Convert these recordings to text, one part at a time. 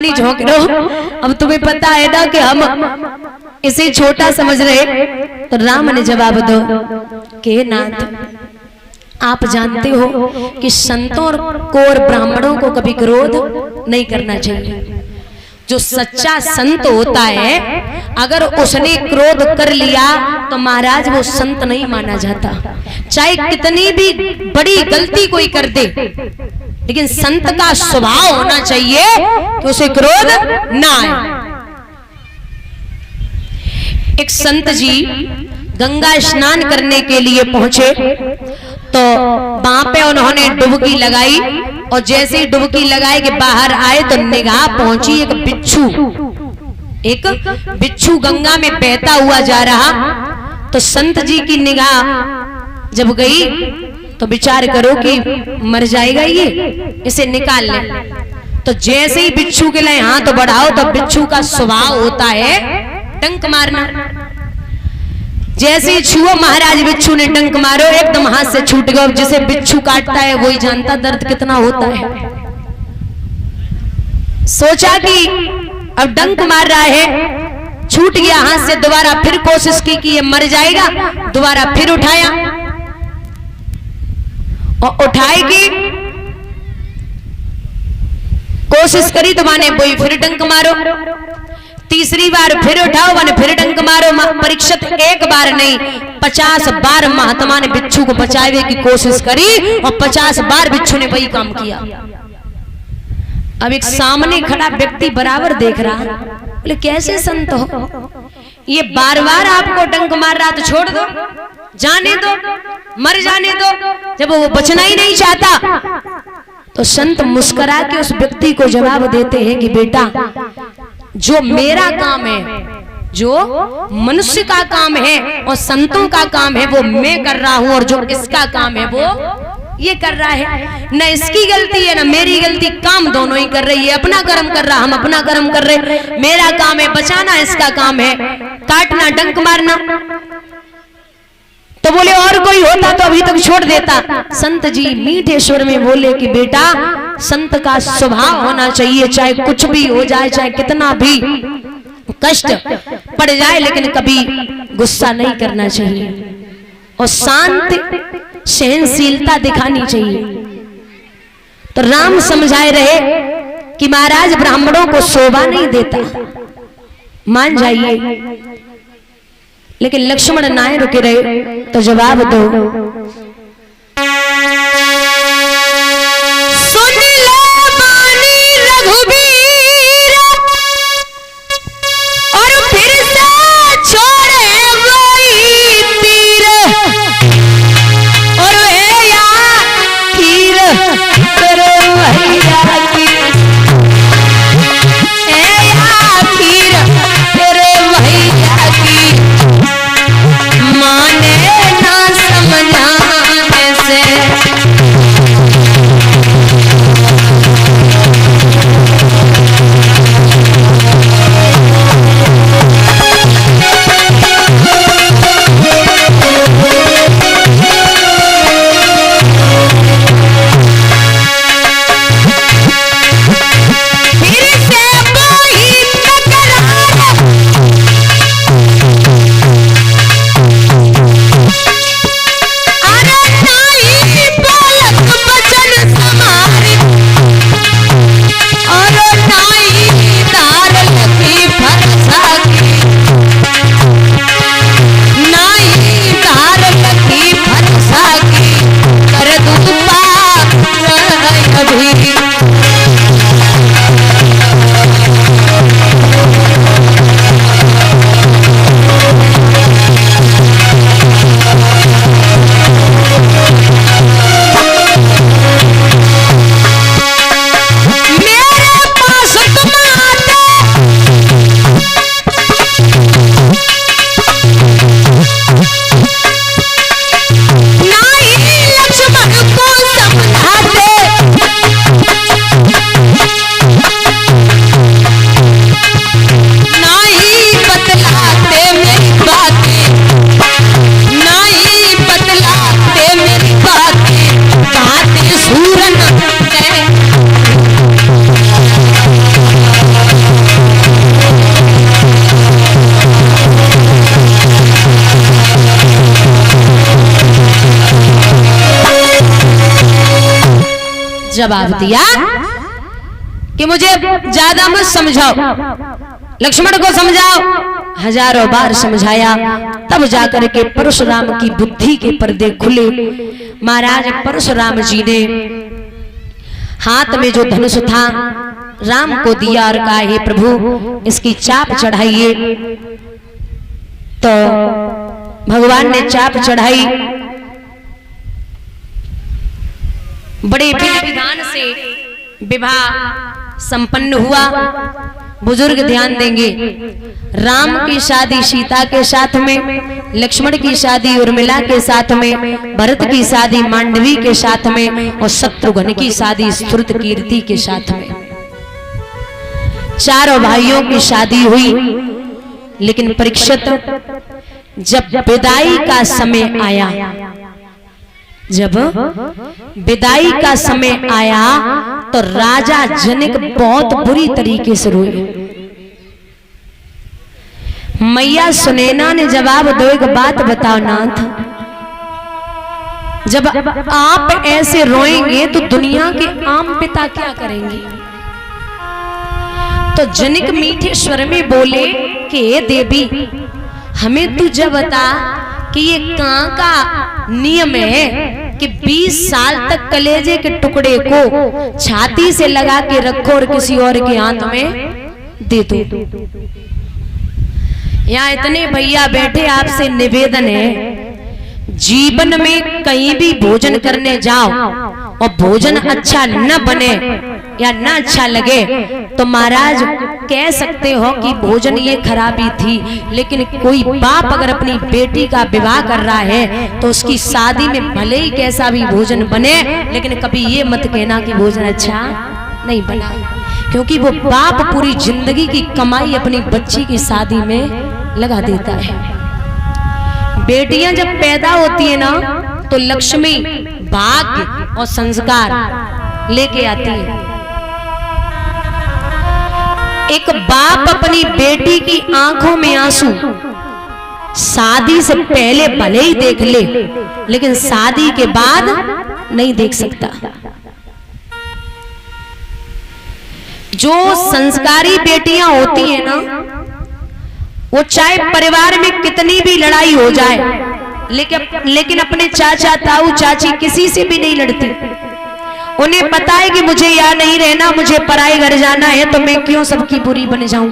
पानी झोंक रहे हो। अब तुम्हें पता है ना कि हम इसे छोटा समझ रहे। तो राम ने जवाब दो कि नाथ, आप जानते हो कि संतों को और ब्राह्मणों को कभी क्रोध नहीं करना चाहिए। जो सच्चा संत होता है अगर उसने क्रोध कर लिया तो महाराज वो संत नहीं माना जाता। चाहे कितनी भी बड़ी गलती कोई कर दे, लेकिन संत का स्वभाव होना चाहिए कि उसे क्रोध ना आए। एक संत जी गंगा स्नान करने के लिए पहुंचे तो वहां पे उन्होंने डुबकी लगाई और जैसे ही डुबकी लगाए कि बाहर आए तो निगाह पहुंची एक बिच्छू गंगा में बहता हुआ जा रहा। तो संत जी की निगाह जब गई तो विचार करो कि मर जाएगा ये, इसे निकाल ले। तो जैसे ही बिच्छू के लिए हाथ बढ़ाओ तो बिच्छू का स्वभाव होता है डंक मारना। जैसे ही छुओ महाराज बिच्छू ने डंक मारो, एकदम हाथ से छूट गया। जिसे बिच्छू काटता है वही जानता दर्द कितना होता है। सोचा कि अब डंक मार रहा है, छूट गया हाथ से। दोबारा फिर कोशिश की कि ये मर जाएगा। दोबारा फिर उठाया और उठाएगी कोशिश करी तो माने वही फिर डंक मारो। तीसरी बार फिर उठाओ माने फिर डंक मारो। परीक्षित एक बार नहीं 50 बार महात्मा ने बिच्छू को बचाने की कोशिश करी और 50 बार बिच्छू ने वही काम किया। अब एक सामने खड़ा व्यक्ति बराबर देख रहा, बोले कैसे संत हो, ये बार बार आपको डंक मार रहा तो छोड़ दो, जाने दो, मर जाने दो। जब वो बचना ही नहीं चाहता तो संत मुस्कुरा के उस व्यक्ति को जवाब देते हैं कि बेटा, जो मेरा काम है, जो मनुष्य का काम है और संतों का काम है वो मैं कर रहा हूं, और जो इसका काम है वो ये कर रहा है। न इसकी गलती है न मेरी गलती, काम दोनों ही कर रही है। अपना कर्म कर रहा, हम अपना कर्म कर रहे। मेरा काम है बचाना, इसका काम है काटना, डंक मारना। तो बोले और कोई होता तो अभी तक छोड़ देता। संत जी मीठे स्वर में बोले कि बेटा, संत का स्वभाव होना चाहिए, चाहे कुछ भी हो जाए, चाहे कितना भी कष्ट पड़ जाए, लेकिन कभी गुस्सा नहीं करना चाहिए और शांत सहनशीलता दिखानी चाहिए। तो राम समझाए रहे कि महाराज ब्राह्मणों को शोभा नहीं देता, मान जाइए। लेकिन लक्ष्मण नाय रुके रहे। तो जवाब दो, सुन ले बानी रघुबीर, और फिर से छोड़े वही तीर, और हे या खीर तेरे भैया की, हे या खीर तेरे भैया की, माने ना समझा जवाब दिया कि मुझे ज्यादा मत समझाओ, लक्ष्मण को समझाओ। हजारों बार समझाया, तब जाकर के परशुराम की बुद्धि के पर्दे खुले। महाराज परशुराम जी ने हाथ में जो धनुष था राम को दिया और कहा, हे प्रभु इसकी चाप चढ़ाइए। तो भगवान ने चाप चढ़ाई। बड़े विधान से विवाह संपन्न हुआ। बुजुर्ग ध्यान देंगे, राम की शादी सीता के साथ में, लक्ष्मण की शादी उर्मिला के साथ में, भरत की शादी मांडवी के साथ में और शत्रुघ्न की शादी स्फुरत कीर्ति के साथ में। चारों भाइयों की शादी हुई। लेकिन परीक्षित जब विदाई का समय आया, जब विदाई का समय आया तो राजा जनक बहुत बुरी तरीके से रोए। मैया सुनैना ने जवाब दो, एक बात बताओ नाथ, जब आप ऐसे रोएंगे तो दुनिया के आम पिता क्या करेंगे? तो जनक मीठे स्वर में बोले कि देवी हमें तू जब बता कि ये कहाँ का नियम है कि 20 साल तक कलेजे के टुकड़े को छाती से लगा के रखो और किसी और के हाथ में दे दो। यहाँ इतने भैया बैठे, आपसे निवेदन है, जीवन में कहीं भी भोजन करने जाओ और भोजन अच्छा न बने या न अच्छा लगे तो महाराज कह सकते हो कि भोजन ये खराबी थी। लेकिन कोई बाप अगर अपनी बेटी का विवाह कर रहा है तो उसकी शादी में भले ही कैसा भी भोजन बने, लेकिन कभी ये मत कहना कि भोजन अच्छा नहीं बना, क्योंकि वो बाप पूरी जिंदगी की कमाई अपनी बच्ची की शादी में लगा देता है। बेटियां जब पैदा होती है ना तो लक्ष्मी, भाग्य और संस्कार लेके आती है। एक बाप अपनी बेटी की आंखों में आंसू शादी से पहले भले ही देख ले, लेकिन शादी के बाद नहीं देख सकता। जो संस्कारी बेटियां होती हैं ना, वो चाहे परिवार में कितनी भी लड़ाई हो जाए, लेकिन अपने चाचा ताऊ चाची किसी से भी नहीं लड़ती। उन्हें पता है कि मुझे यहाँ नहीं रहना, मुझे पराए घर जाना है, तो मैं क्यों सबकी बुरी बन जाऊं।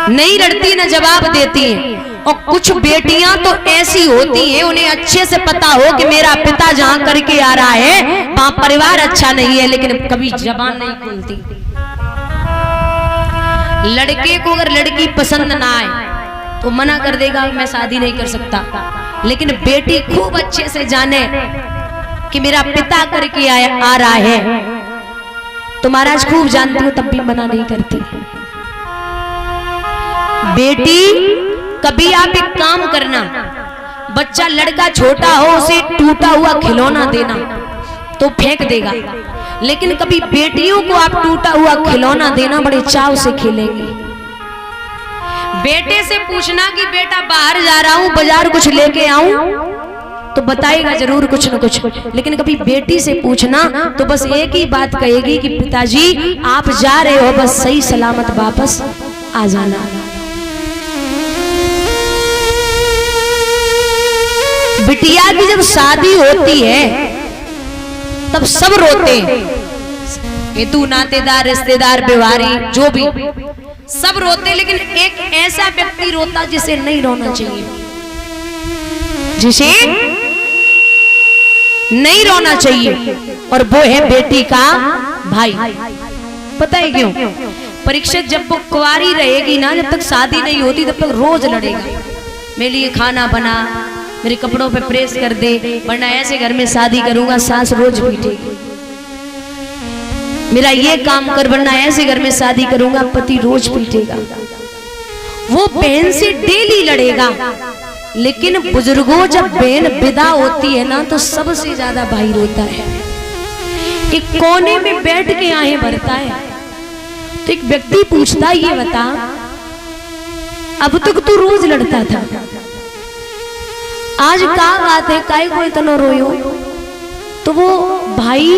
नहीं लड़ती, ना जवाब देती है। और कुछ बेटियां तो ऐसी होती हैं, उन्हें अच्छे से पता हो कि मेरा पिता जहां करके आ रहा है वहां परिवार अच्छा नहीं है, लेकिन कभी जबान नहीं खोलती। लड़के को अगर लड़की पसंद ना आए तो मना कर देगा, मैं शादी नहीं कर सकता। लेकिन बेटी खूब अच्छे से जाने कि मेरा पिता करके आ रहा है तो महाराज खूब जानती हूँ, तब भी मना नहीं करती। बेटी कभी आप एक काम करना, बच्चा लड़का छोटा हो उसे टूटा हुआ खिलौना देना तो फेंक देगा, लेकिन कभी बेटियों को आप टूटा हुआ खिलौना देना बड़े चाव से खेलेंगे। बेटे से पूछना कि बेटा बाहर जा रहा हूं, बाजार कुछ लेके आऊं, तो बताएगा जरूर कुछ न कुछ। लेकिन कभी बेटी से पूछना तो बस एक ही बात कहेगी कि पिताजी आप जा रहे हो, बस सही सलामत वापस आ जाना। बिटिया की जब शादी होती है तब सब रोते हैं, ये तू नातेदार रिश्तेदार व्यवहारी जो भी सब रोते, लेकिन एक ऐसा व्यक्ति रोता जिसे नहीं रोना चाहिए, जिसे नहीं रोना चाहिए, और वो है बेटी का भाई। पता है क्यों? परीक्षित जब वो कुंवारी रहेगी ना, जब तक शादी नहीं होती तब तक रोज लड़ेगा, मेरे लिए खाना बना, मेरे कपड़ों पे प्रेस कर दे, वरना ऐसे घर में शादी करूंगा सास रोज पीटेगी। मेरा ये काम कर, वरना ऐसे घर में शादी करूंगा पति रोज पीटेगा। वो बहन से डेली लड़ेगा। लेकिन बुजुर्गों जब बहन विदा होती है ना तो सबसे ज्यादा भाई रोता है, एक कोने में बैठ के आहें भरता है। तो एक व्यक्ति पूछता, ये बता अब तक तू रोज लड़ता था, आज का बात है, काहे को इतना रोयो? तो वो भाई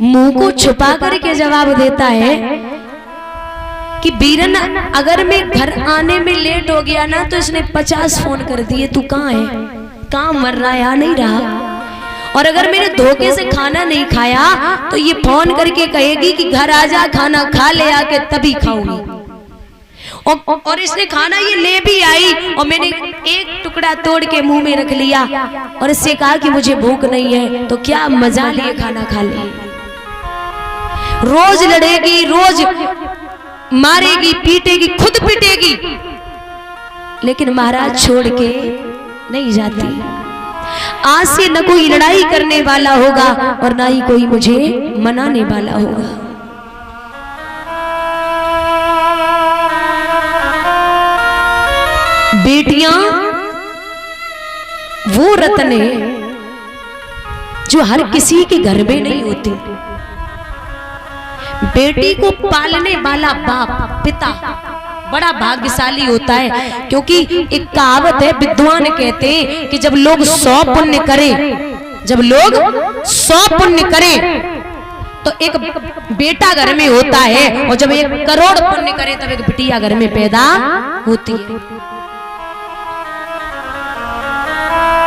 मुंह को छुपा करके जवाब देता है कि बीरन अगर मैं घर आने में लेट हो गया ना तो इसने 50 फोन कर दिए, तू कहाँ है, कहाँ मर रहा है, आ नहीं रहा। और अगर मैंने धोखे से खाना नहीं खाया तो ये फोन करके कहेगी कि घर आ जा, खाना खा ले आके तभी खाऊंगी। और इसने खाना ये ले भी आई और मैंने एक टुकड़ा तोड़ के मुंह में रख लिया और इससे कहा कि मुझे भूख नहीं है, तो क्या मजा लिए खाना खा ले। रोज लड़ेगी, रोज मारेगी, पीटेगी, खुद पीटेगी, लेकिन महाराज छोड़ के नहीं जाती। आज से न कोई लड़ाई करने वाला होगा और ना ही कोई मुझे मनाने वाला होगा। बेटियां वो रत्न है जो हर किसी के घर में नहीं होती। बेटी को पालने वाला बाप, पिता बड़ा भाग्यशाली होता है, क्योंकि एक कहावत है, विद्वान कहते हैं कि जब लोग 100 पुण्य करें, जब लोग 100 पुण्य करें तो एक बेटा घर में होता है, और जब 1 करोड़ पुण्य करे तब एक बिटिया घर में पैदा होती है।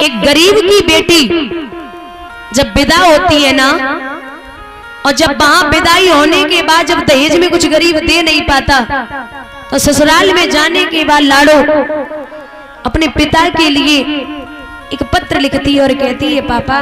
एक गरीब की बेटी जब विदा होती है ना, और जब वहां विदाई होने के बाद जब दहेज में कुछ गरीब दे नहीं पाता तो ससुराल में जाने के बाद लाड़ो अपने पिता के लिए एक पत्र लिखती है और कहती है, पापा